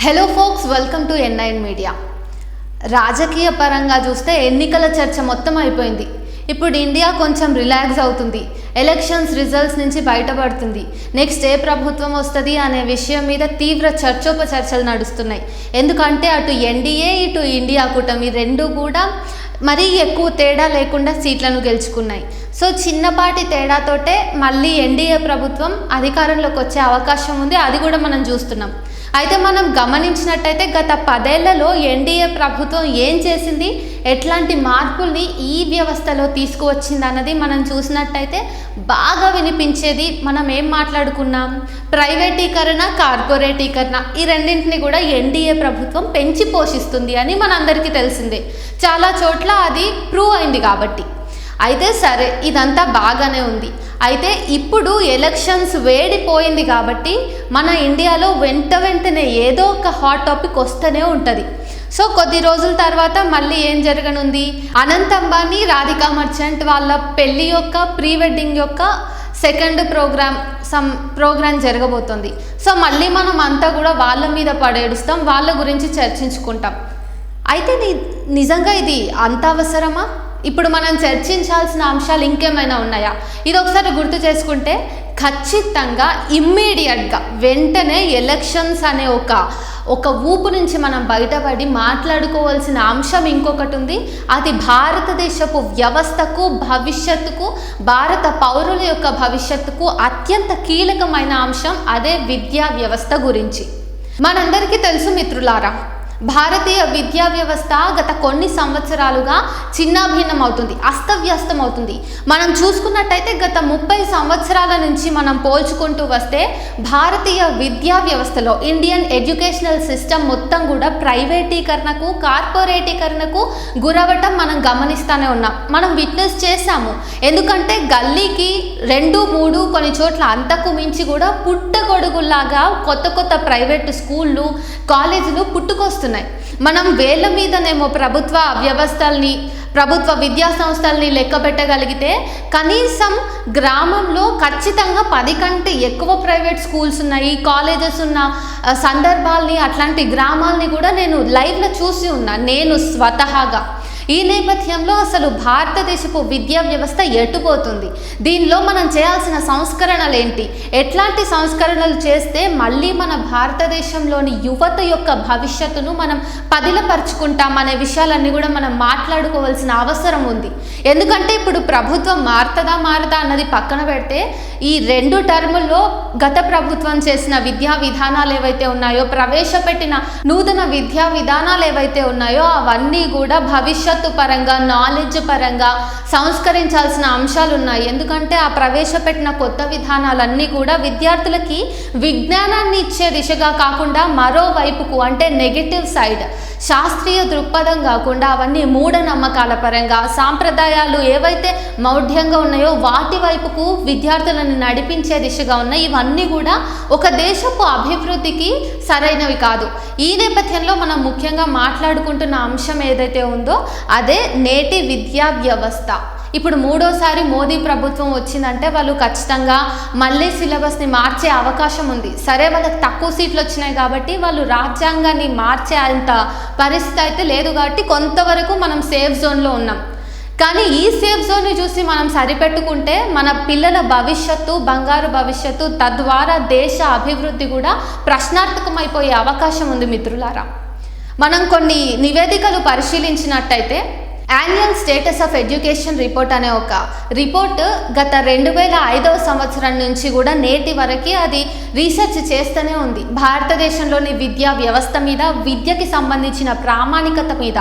Hello folks, welcome to N9 media. రాజకీయ పరంగా చూస్తే ఎన్నికల చర్చ మొత్తం అయిపోయింది. ఇప్పుడు ఇండియా కొంచెం రిలాక్స్ అవుతుంది. ఎలక్షన్స్ రిజల్ట్స్ నుంచి బయటపడుతుంది. నెక్స్ట్ ఏ ప్రభుత్వం వస్తుంది అనే విషయం మీద తీవ్ర చర్చోపచర్చలు నడుస్తున్నాయి. ఎందుకంటే అటు ఎన్డీఏ ఇటు ఇండియా కూటమి రెండు కూడా మరీ ఎక్కువ తేడా లేకుండా సీట్లను గెలుచుకున్నాయి. సో చిన్నపాటి తేడాతోటే మళ్ళీ ఎన్డీఏ ప్రభుత్వం అధికారంలోకి వచ్చే అవకాశం ఉంది. అది కూడా మనం చూస్తున్నాం. అయితే మనం గమనించినట్టయితే గత 10 ఏళ్లలో ఎన్డీఏ ప్రభుత్వం ఏం చేసింది, ఎట్లాంటి మార్పుల్ని ఈ వ్యవస్థలో తీసుకువచ్చింది అన్నది మనం చూసినట్టయితే బాగా వినిపించేది. మనం ఏం మాట్లాడుకున్నాం, ప్రైవేటీకరణ, కార్పొరేటీకరణ, ఈ రెండింటిని కూడా ఎన్డీఏ ప్రభుత్వం పెంచి పోషిస్తుంది అని మనందరికీ తెలిసిందే. చాలా చోట్ల అది ప్రూవ్ అయింది కాబట్టి. అయితే సరే, ఇదంతా బాగానే ఉంది. అయితే ఇప్పుడు ఎలక్షన్స్ వేడిపోయింది కాబట్టి మన ఇండియాలో వెంటనే ఏదో ఒక హాట్ టాపిక్ వస్తూనే ఉంటుంది. సో కొద్ది రోజుల తర్వాత మళ్ళీ ఏం జరగనుంది, అనంత్ అంబానీ, రాధికా మర్చెంట్ వాళ్ళ పెళ్ళి యొక్క ప్రీ వెడ్డింగ్ యొక్క సెకండ్ ప్రోగ్రామ్ జరగబోతుంది. సో మళ్ళీ మనం అంతా కూడా వాళ్ళ మీద పడేడుస్తాం, వాళ్ళ గురించి చర్చించుకుంటాం. అయితే నిజంగా ఇది అంత అవసరమా? ఇప్పుడు మనం చర్చించాల్సిన అంశాలు ఇంకేమైనా ఉన్నాయా? ఇది ఒకసారి గుర్తు చేసుకుంటే ఖచ్చితంగా ఇమ్మీడియట్గా వెంటనే ఎలక్షన్స్ అనే ఒక ఊపు నుంచి మనం బయటపడి మాట్లాడుకోవాల్సిన అంశం ఇంకొకటి ఉంది. అది భారతదేశపు వ్యవస్థకు, భవిష్యత్తుకు, భారత పౌరుల యొక్క భవిష్యత్తుకు అత్యంత కీలకమైన అంశం. అదే విద్యా వ్యవస్థ గురించి. మనందరికీ తెలుసు మిత్రులారా, భారతీయ విద్యా వ్యవస్థ గత కొన్ని సంవత్సరాలుగా చిన్నాభిన్నం అవుతుంది, అస్తవ్యస్తం అవుతుంది. మనం చూసుకున్నట్టయితే గత 30 సంవత్సరాల నుంచి మనం పోల్చుకుంటూ వస్తే భారతీయ విద్యా వ్యవస్థలో ఇండియన్ ఎడ్యుకేషనల్ సిస్టమ్ మొత్తం కూడా ప్రైవేటీకరణకు, కార్పొరేటీకరణకు గురవటం మనం గమనిస్తూనే ఉన్నాం. మనం విట్నెస్ చేశాము. ఎందుకంటే గల్లీకి 2-3 కొన్ని చోట్ల అంతకు మించి కూడా పుట్టగొడుగుల్లాగా కొత్త ప్రైవేటు స్కూళ్ళు, కాలేజీలు పుట్టుకొస్తున్నాయి. మనం వేళ్ళ మీదనేమో ప్రభుత్వ వ్యవస్థల్ని, ప్రభుత్వ విద్యా సంస్థల్ని లెక్క పెట్టగలిగితే కనీసం గ్రామంలో ఖచ్చితంగా 10 కంటే ఎక్కువ ప్రైవేట్ స్కూల్స్ ఉన్నాయి, కాలేజెస్ ఉన్న సందర్భాల్ని, అట్లాంటి గ్రామాలని కూడా నేను లైవ్లో చూసి ఉన్నా, నేను స్వతహాగా. ఈ నేపథ్యంలో అసలు భారతదేశపు విద్యా వ్యవస్థ ఎటుపోతుంది? దీనిలో మనం చేయాల్సిన సంస్కరణలు ఏంటి? ఎట్లాంటి సంస్కరణలు చేస్తే మళ్ళీ మన భారతదేశంలోని యువత యొక్క భవిష్యత్తును మనం పదిలపరుచుకుంటాం అనే విషయాలన్నీ కూడా మనం మాట్లాడుకోవాల్సిన అవసరం ఉంది. ఎందుకంటే ఇప్పుడు ప్రభుత్వం మారదా అన్నది పక్కన పెడితే, ఈ 2 టర్ముల్లో గత ప్రభుత్వం చేసిన విద్యా విధానాలు ఏవైతే ఉన్నాయో, ప్రవేశపెట్టిన నూతన విద్యా విధానాలు ఏవైతే ఉన్నాయో అవన్నీ కూడా భవిష్యత్తు పరంగా, నాలెడ్జ్ పరంగా సంస్కరించాల్సిన అంశాలు ఉన్నాయి. ఎందుకంటే ఆ ప్రవేశపెట్టిన కొత్త విధానాలన్నీ కూడా విద్యార్థులకి విజ్ఞానాన్ని ఇచ్చే దిశగా కాకుండా మరోవైపుకు, అంటే నెగటివ్ సైడ్, శాస్త్రీయ దృక్పథం కాకుండా అవన్నీ మూఢనమ్మకాల పరంగా, సాంప్రదాయాలు ఏవైతే మౌఢ్యంగా ఉన్నాయో వాటి వైపుకు విద్యార్థులను నడిపించే దిశగా ఉన్నాయి. ఇవన్నీ కూడా ఒక దేశపు అభివృద్ధికి సరైనవి కాదు. ఈ నేపథ్యంలో మనం ముఖ్యంగా మాట్లాడుకుంటున్న అంశం ఏదైతే ఉందో అదే నేటి విద్యా వ్యవస్థ. ఇప్పుడు 3వసారి మోదీ ప్రభుత్వం వచ్చిందంటే వాళ్ళు ఖచ్చితంగా మళ్ళీ సిలబస్ని మార్చే అవకాశం ఉంది. సరే, వాళ్ళకి తక్కువ సీట్లు వచ్చినాయి కాబట్టి వాళ్ళు రాజ్యాంగాన్ని మార్చే అంత పరిస్థితి అయితే లేదు కాబట్టి కొంతవరకు మనం సేఫ్ జోన్లో ఉన్నాం. కానీ ఈ సేఫ్ జోన్ని చూసి మనం సరిపెట్టుకుంటే మన పిల్లల భవిష్యత్తు, బంగారు భవిష్యత్తు, తద్వారా దేశ అభివృద్ధి కూడా ప్రశ్నార్థకమైపోయే అవకాశం ఉంది మిత్రులారా. మనం కొన్ని నివేదికలు పరిశీలించినట్టయితే annual status of education report అనే ఒక రిపోర్ట్ గత 2005వ సంవత్సరం నుంచి కూడా నేటి వరకు అది రీసెర్చ్ చేస్తూనే ఉంది. భారతదేశంలోని విద్యా వ్యవస్థ మీద, విద్యకి సంబంధించిన ప్రామాణికత మీద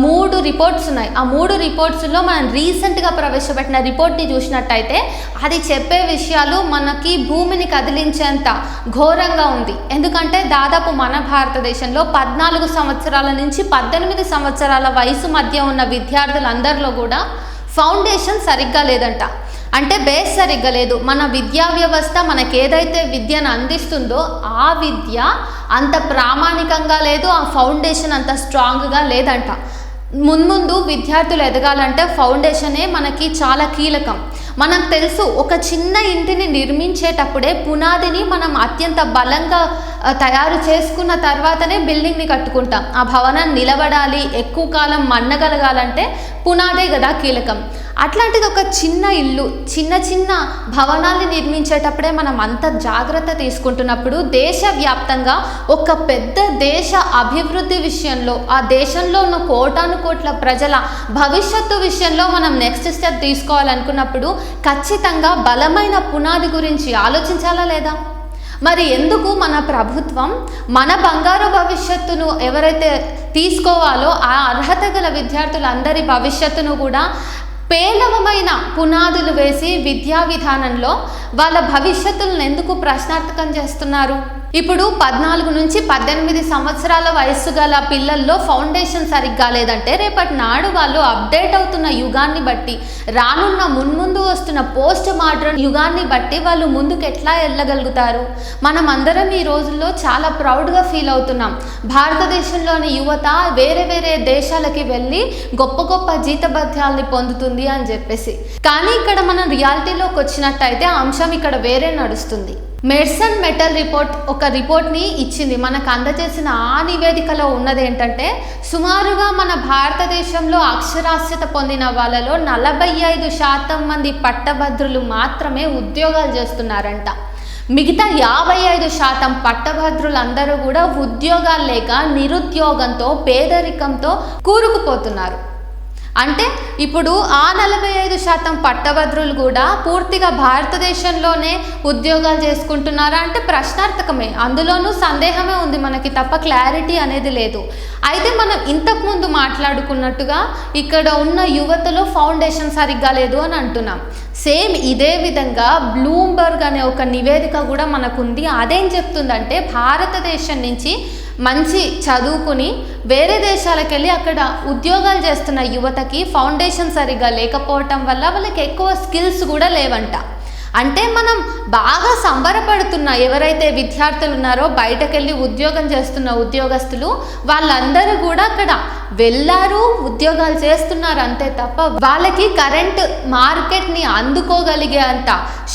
3 రిపోర్ట్స్ ఉన్నాయి. ఆ 3 రిపోర్ట్స్లో మనం రీసెంట్గా ప్రవేశపెట్టిన రిపోర్ట్ని చూసినట్టయితే అది చెప్పే విషయాలు మనకి భూమిని కదిలించేంత ఘోరంగా ఉంది. ఎందుకంటే దాదాపు మన భారతదేశంలో 14 సంవత్సరాల నుంచి 18 సంవత్సరాల వయసు మధ్య ఉన్న విద్యార్థులందరిలో కూడా ఫౌండేషన్ సరిగ్గా లేదంట. అంటే బేస్ సరిగ్గా లేదు. మన విద్యా వ్యవస్థ మనకేదైతే విద్యను అందిస్తుందో ఆ విద్య అంత ప్రామాణికంగా లేదు, ఆ ఫౌండేషన్ అంత స్ట్రాంగ్గా లేదంట. మున్ముందు విద్యార్థులు ఎదగాలంటే ఫౌండేషనే మనకి చాలా కీలకం. మనకు తెలుసు, ఒక చిన్న ఇంటిని నిర్మించేటప్పుడే పునాదిని మనం అత్యంత బలంగా తయారు చేసుకున్న తర్వాతనే బిల్డింగ్ని కట్టుకుంటాం. ఆ భవనం నిలబడాలి, ఎక్కువ కాలం మన్నగలగాలంటే పునాదే కదా కీలకం. అట్లాంటిది ఒక చిన్న ఇల్లు, చిన్న చిన్న భవనాల్ని నిర్మించేటప్పుడే మనం అంత జాగ్రత్త తీసుకుంటున్నప్పుడు దేశవ్యాప్తంగా ఒక పెద్ద దేశ అభివృద్ధి విషయంలో, ఆ దేశంలో ఉన్న కోటాను కోట్ల ప్రజల భవిష్యత్తు విషయంలో మనం నెక్స్ట్ స్టెప్ తీసుకోవాలనుకున్నప్పుడు ఖచ్చితంగా బలమైన పునాది గురించి ఆలోచించాలా లేదా? మరి ఎందుకు మన ప్రభుత్వం మన బంగారు భవిష్యత్తును ఎవరైతే తీసుకోవాలో ఆ అర్హత గల విద్యార్థులందరి భవిష్యత్తును కూడా పేలవమైన పునాదులు వేసి విద్యా విధానంలో వాళ్ళ భవిష్యత్తులను ఎందుకు ప్రశ్నార్థకం చేస్తున్నారు? ఇప్పుడు 14 నుంచి 18 సంవత్సరాల వయస్సు గల పిల్లల్లో ఫౌండేషన్ సరిగ్గా లేదంటే రేపటి నాడు వాళ్ళు అప్డేట్ అవుతున్న యుగాన్ని బట్టి, రానున్న మున్ముందు వస్తున్న పోస్ట్ మోడర్న్ యుగాన్ని బట్టి వాళ్ళు ముందుకు ఎట్లా వెళ్ళగలుగుతారు? మనం అందరం ఈ రోజుల్లో చాలా ప్రౌడ్గా ఫీల్ అవుతున్నాం. భారతదేశంలోని యువత వేరే వేరే దేశాలకి వెళ్ళి గొప్ప గొప్ప జీతభత్యాల్ని పొందుతుంది అని చెప్పేసి. కానీ ఇక్కడ మనం రియాలిటీలోకి వచ్చినట్టయితే ఆ అంశం ఇక్కడ వేరే నడుస్తుంది. మెర్సన్ మెటల్ రిపోర్ట్ ఒక రిపోర్ట్ని ఇచ్చింది. మనకు అందజేసిన ఆ నివేదికలో ఉన్నది ఏంటంటే, సుమారుగా మన భారతదేశంలో అక్షరాస్యత పొందిన వాళ్ళలో 45% మంది పట్టభద్రులు మాత్రమే ఉద్యోగాలు చేస్తున్నారంట. మిగతా 55% పట్టభద్రులందరూ కూడా ఉద్యోగాలు లేక నిరుద్యోగంతో, పేదరికంతో కూరుకుపోతున్నారు. అంటే ఇప్పుడు ఆ 45% పట్టభద్రులు కూడా పూర్తిగా భారతదేశంలోనే ఉద్యోగాలు చేసుకుంటున్నారా అంటే ప్రశ్నార్థకమే. అందులోనూ సందేహమే ఉంది మనకి తప్ప క్లారిటీ అనేది లేదు. అయితే మనం ఇంతకుముందు మాట్లాడుకున్నట్టుగా ఇక్కడ ఉన్న యువతలో ఫౌండేషన్ సరిగ్గా లేదు అని అంటున్నాం. సేమ్ ఇదే విధంగా బ్లూంబర్గ్ అనే ఒక నివేదిక కూడా మనకుంది. అదేం చెప్తుందంటే, భారతదేశం నుంచి మంచి చదువుకుని వేరే దేశాలకు వెళ్ళి అక్కడ ఉద్యోగాలు చేస్తున్న యువతకి ఫౌండేషన్ సరిగ్గా లేకపోవటం వల్ల వాళ్ళకి ఎక్కువ స్కిల్స్ కూడా లేవంట. అంటే మనం బాగా సంబరపడుతున్న ఎవరైతే విద్యార్థులు ఉన్నారో, బయటకెళ్ళి ఉద్యోగం చేస్తున్న ఉద్యోగస్తులు, వాళ్ళందరూ కూడా అక్కడ వెళ్ళారు, ఉద్యోగాలు చేస్తున్నారు అంతే తప్ప వాళ్ళకి కరెంట్ మార్కెట్ని అందుకోగలిగే అంత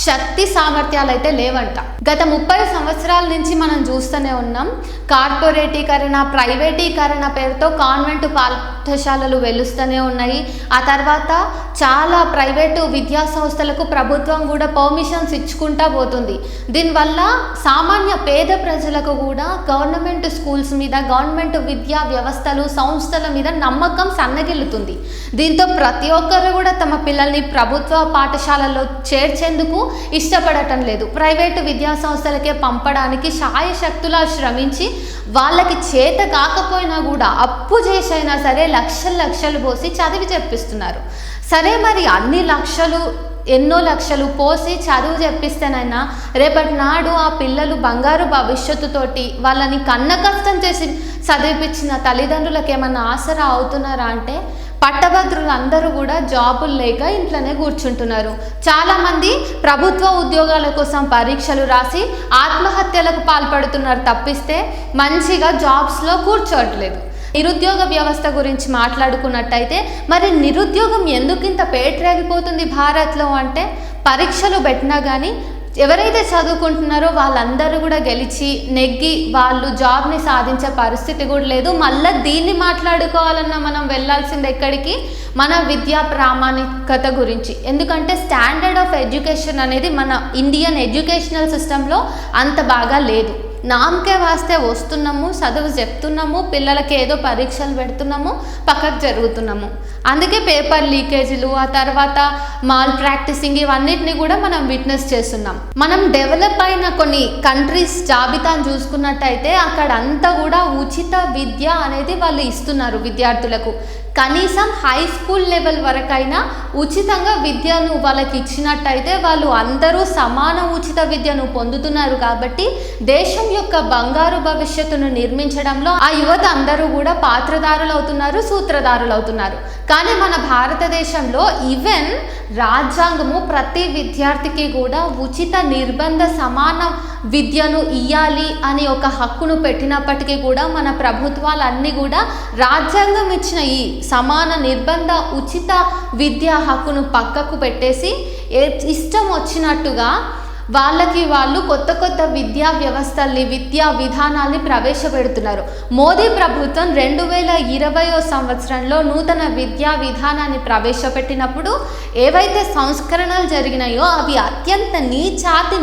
శక్తి సామర్థ్యాలు అయితే లేవంట. గత 30 సంవత్సరాల నుంచి మనం చూస్తూనే ఉన్నాం. కార్పొరేటీకరణ, ప్రైవేటీకరణ పేరుతో కాన్వెంట్ పాఠశాలలు వెలుస్తూనే ఉన్నాయి. ఆ తర్వాత చాలా ప్రైవేటు విద్యా సంస్థలకు ప్రభుత్వం కూడా పర్మిషన్స్ ఇచ్చుకుంటా పోతుంది. దీనివల్ల సామాన్య పేద ప్రజలకు కూడా గవర్నమెంట్ స్కూల్స్ మీద, గవర్నమెంట్ విద్యా వ్యవస్థలు, సంస్థల మీద నమ్మకం సన్నగిల్లుతుంది. దీంతో ప్రతి ఒక్కరు కూడా తమ పిల్లల్ని ప్రభుత్వ పాఠశాలల్లో చేర్చేందుకు ఇష్టపడటం లేదు. ప్రైవేటు విద్యా సంస్థలకే పంపడానికి శాయశక్తులా శ్రమించి వాళ్ళకి చేత కాకపోయినా కూడా అప్పు చేసైనా సరే లక్షలు పోసి చదివి చెప్పిస్తున్నారు. సరే, మరి అన్ని ఎన్నో లక్షలు పోసి చదువు చెప్పిస్తేనైనా రేపటి నాడు ఆ పిల్లలు బంగారు భవిష్యత్తుతోటి వాళ్ళని కన్న కష్టం చేసి చదివిపించిన తల్లిదండ్రులకు ఏమన్నా ఆసరా అవుతున్నారా అంటే, పట్టభద్రులు అందరూ కూడా జాబులు లేక ఇంట్లోనే కూర్చుంటున్నారు. చాలామంది ప్రభుత్వ ఉద్యోగాల కోసం పరీక్షలు రాసి ఆత్మహత్యలకు పాల్పడుతున్నారు తప్పిస్తే మంచిగా జాబ్స్లో కూర్చోవట్లేదు. నిరుద్యోగ వ్యవస్థ గురించి మాట్లాడుకున్నట్టయితే, మరి నిరుద్యోగం ఎందుకు ఇంత పేటరేగిపోతుంది భారత్లో అంటే, పరీక్షలు పెట్టినా కానీ ఎవరైతే చదువుకుంటున్నారో వాళ్ళందరూ కూడా గెలిచి నెగ్గి వాళ్ళు జాబ్ని సాధించే పరిస్థితి కూడా లేదు. మళ్ళీ దీన్ని మాట్లాడుకోవాలన్నా మనం వెళ్ళాల్సింది ఎక్కడికి? మన విద్యా ప్రామాణికత గురించి. ఎందుకంటే స్టాండర్డ్ ఆఫ్ ఎడ్యుకేషన్ అనేది మన ఇండియన్ ఎడ్యుకేషనల్ సిస్టంలో అంత బాగా లేదు. నామకే వాస్తే వస్తున్నాము, చదువు చెప్తున్నాము, పిల్లలకి ఏదో పరీక్షలు పెడుతున్నాము, పక్కకు జరుగుతున్నాము. అందుకే పేపర్ లీకేజీలు, ఆ తర్వాత మాల్ ప్రాక్టీసింగ్, ఇవన్నిటిని కూడా మనం విట్నెస్ చేస్తున్నాం. మనం డెవలప్ అయిన కొన్ని కంట్రీస్ జాబితాను చూసుకున్నట్టయితే అక్కడ అంతా కూడా ఉచిత విద్య అనేది వాళ్ళు ఇస్తున్నారు విద్యార్థులకు. కనీసం హై స్కూల్ లెవెల్ వరకైనా ఉచితంగా విద్యను వాళ్ళకి ఇచ్చినట్టయితే వాళ్ళు అందరూ సమాన ఉచిత విద్యను పొందుతున్నారు. కాబట్టి దేశం యొక్క బంగారు భవిష్యత్తును నిర్మించడంలో ఆ యువత అందరూ కూడా పాత్రధారులు అవుతున్నారు, సూత్రధారులు అవుతున్నారు. కానీ మన భారతదేశంలో ఈవెన్ రాజ్యాంగము ప్రతి విద్యార్థికి కూడా ఉచిత నిర్బంధ సమాన విద్యను ఇయ్యాలి అని ఒక హక్కును పెట్టినప్పటికీ కూడా మన ప్రభుత్వాలన్నీ కూడా రాజ్యాంగం ఇచ్చిన ఈ సమాన నిర్బంధ ఉచిత విద్యా హక్కును పక్కకు పెట్టేసి ఇష్టం వచ్చినట్టుగా వాళ్ళకి వాళ్ళు కొత్త కొత్త విద్యా వ్యవస్థల్ని విద్యా విధానాల్ని ప్రవేశపెడుతున్నారు. మోదీ ప్రభుత్వం 2020 సంవత్సరంలో నూతన విద్యా విధానాన్ని ప్రవేశపెట్టినప్పుడు ఏవైతే సంస్కరణలు జరిగినాయో అవి అత్యంత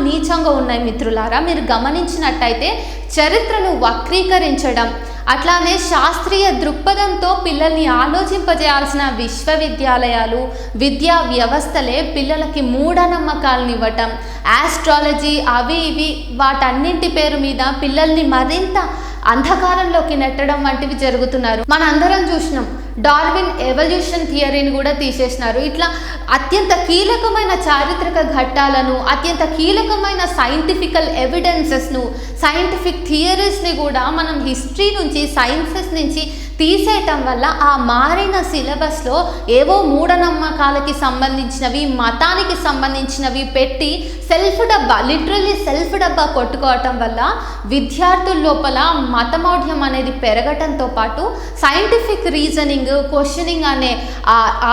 నీచంగా ఉన్నాయి మిత్రులారా. మీరు గమనించినట్టయితే చరిత్రను వక్రీకరించడం, అట్లానే శాస్త్రీయ దృక్పథంతో పిల్లల్ని ఆలోచింపజేయాల్సిన విశ్వవిద్యాలయాలు విద్యా వ్యవస్థలే పిల్లలకి మూఢనమ్మకాలను ఇవ్వటం, ఆస్ట్రాలజీ అవి ఇవి వాటన్నింటి పేరు మీద పిల్లల్ని మరింత అంధకారంలోకి నెట్టడం వంటివి జరుగుతున్నారు. మనందరం చూసినాం. డార్విన్ ఎవల్యూషన్ థియరీని కూడా తీసేసినారు. ఇట్లా అత్యంత కీలకమైన చారిత్రక ఘట్టాలను, అత్యంత కీలకమైన సైంటిఫికల్ ఎవిడెన్సెస్ను, సైంటిఫిక్ థియరీస్ని కూడా మనం హిస్టరీ నుంచి సైన్సెస్ నుంచి తీసేయటం వల్ల ఆ మారిన సిలబస్లో ఏవో మూఢనమ్మకాలకి సంబంధించినవి మతానికి సంబంధించినవి పెట్టి లిటరల్లీ సెల్ఫ్ డబ్బా కొట్టుకోవటం వల్ల విద్యార్థుల లోపల మతమౌఢ్యం అనేది పెరగటంతో పాటు సైంటిఫిక్ రీజనింగ్ క్వశ్చనింగ్ అనే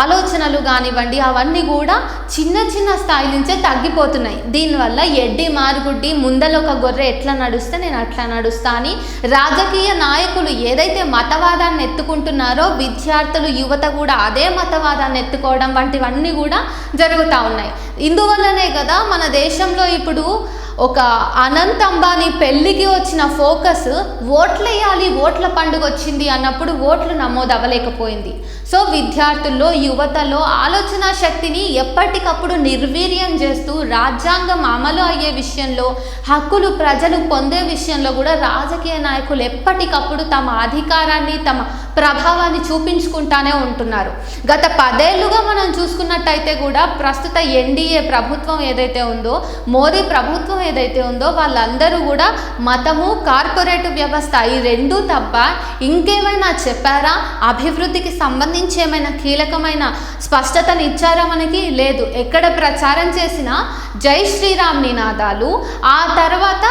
ఆలోచనలు కానివ్వండి అవన్నీ కూడా చిన్న చిన్న స్థాయి నుంచే తగ్గిపోతున్నాయి. దీనివల్ల ఎడ్డి మారుగుడ్డి ముందల ఒక గొర్రె ఎట్లా నడుస్తే నేను అట్లా నడుస్తా అని రాజకీయ నాయకులు ఏదైతే మతవాదాన్ని ఎత్తుకుంటున్నారో విద్యార్థులు యువత కూడా అదే మతవాదాన్ని ఎత్తుకోవడం వంటివన్నీ కూడా జరుగుతూ ఉన్నాయి. ఇందువల్లనే కదా మన దేశంలో ఇప్పుడు ఒక అనంత్ అంబానీ పెళ్ళికి వచ్చిన ఫోకస్ ఓట్లు వేయాలి, ఓట్ల పండుగ వచ్చింది అన్నప్పుడు ఓట్లు నమోదు అవ్వలేకపోయింది. సో విద్యార్థుల్లో యువతలో ఆలోచన శక్తిని ఎప్పటికప్పుడు నిర్వీర్యం చేస్తూ రాజ్యాంగం అమలు అయ్యే విషయంలో హక్కులు ప్రజలు పొందే విషయంలో కూడా రాజకీయ నాయకులు ఎప్పటికప్పుడు తమ అధికారాన్ని తమ ప్రభావాన్ని చూపించుకుంటానే ఉంటున్నారు. గత 10 ఏళ్లుగా మనం చూసుకున్నట్టయితే కూడా ప్రస్తుత ఎన్డీఏ ప్రభుత్వం ఏదైతే ఉందో, మోదీ ప్రభుత్వం ఏదైతే ఉందో వాళ్ళందరూ కూడా మతము కార్పొరేట్ వ్యవస్థ ఈ రెండూ తప్ప ఇంకేమైనా చెప్పారా? అభివృద్ధికి సంబంధించి ఏమైనా కీలకమైన స్పష్టతను ఇచ్చారా? మనకి లేదు. ఎక్కడ ప్రచారం చేసినా జై శ్రీరామ్ నినాదాలు, ఆ తర్వాత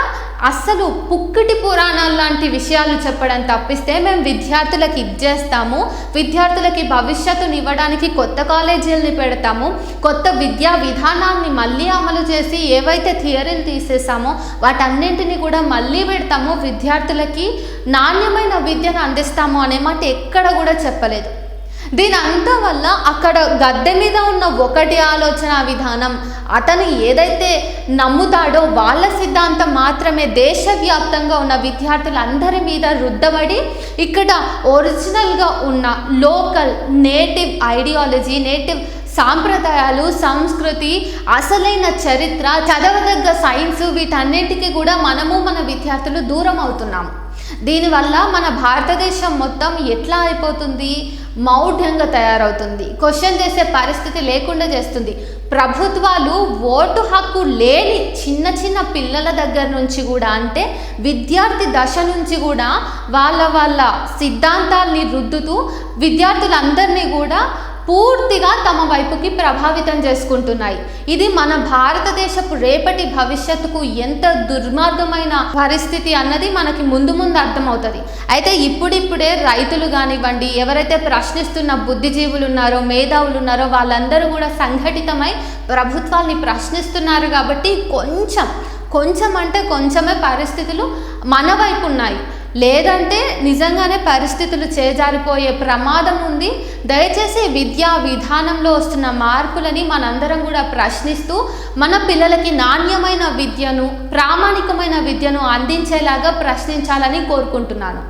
అస్సలు పుక్కిటి పురాణాలు లాంటి విషయాలు చెప్పడం తప్పిస్తే మేము విద్యార్థులకు ఇచ్చేస్తాము, విద్యార్థులకి భవిష్యత్తుని ఇవ్వడానికి కొత్త కాలేజీలని పెడతాము, కొత్త విద్యా విధానాన్ని మళ్ళీ అమలు చేసి ఏవైతే థియరీలు తీసేసామో వాటన్నింటినీ కూడా మళ్ళీ పెడతాము, విద్యార్థులకి నాణ్యమైన విద్యను అందిస్తాము అనే మాట ఎక్కడ కూడా చెప్పలేదు. దీని అంతా వల్ల అక్కడ గద్దె మీద ఉన్న ఒకటి ఆలోచన విధానం, అతను ఏదైతే నమ్ముతాడో వాళ్ళ సిద్ధాంతం మాత్రమే దేశవ్యాప్తంగా ఉన్న విద్యార్థులందరి మీద రుద్దబడి ఇక్కడ ఒరిజినల్గా ఉన్న లోకల్ నేటివ్ ఐడియాలజీ, నేటివ్ సాంప్రదాయాలు, సంస్కృతి, అసలైన చరిత్ర, చదవదగ్గ సైన్స్ వీటన్నింటికి కూడా మనము మన విద్యార్థులు దూరం అవుతున్నాము. దీనివల్ల మన భారతదేశం మొత్తం ఎట్లా అయిపోతుంది? మౌఢ్యంగా తయారవుతుంది. క్వశ్చన్ చేసే పరిస్థితి లేకుండా చేస్తుంది. ప్రభుత్వాలు ఓటు హక్కు లేని చిన్న చిన్న పిల్లల దగ్గర నుంచి కూడా, అంటే విద్యార్థి దశ నుంచి కూడా వాళ్ళ సిద్ధాంతాల్ని రుద్దుతూ విద్యార్థులందరినీ కూడా పూర్తిగా తమ వైపుకి ప్రభావితం చేసుకుంటున్నాయి. ఇది మన భారతదేశపు రేపటి భవిష్యత్తుకు ఎంత దుర్మార్గమైన పరిస్థితి అన్నది మనకి ముందు అర్థమవుతుంది. అయితే ఇప్పుడిప్పుడే రైతులు కానివ్వండి, ఎవరైతే ప్రశ్నిస్తున్న బుద్ధిజీవులు ఉన్నారో, మేధావులు ఉన్నారో వాళ్ళందరూ కూడా సంఘటితమై ప్రభుత్వాల్ని ప్రశ్నిస్తున్నారు. కాబట్టి కొంచెం అంటే కొంచెమే పరిస్థితులు మన వైపు ఉన్నాయి. లేదంటే నిజంగానే పరిస్థితులు చేజారిపోయే ప్రమాదం ఉంది. దయచేసి విద్యా విధానంలో వస్తున్న మార్పులని మనందరం కూడా ప్రశ్నిస్తూ మన పిల్లలకి నాణ్యమైన విద్యను, ప్రామాణికమైన విద్యను అందించేలాగా ప్రశ్నించాలని కోరుకుంటున్నాను.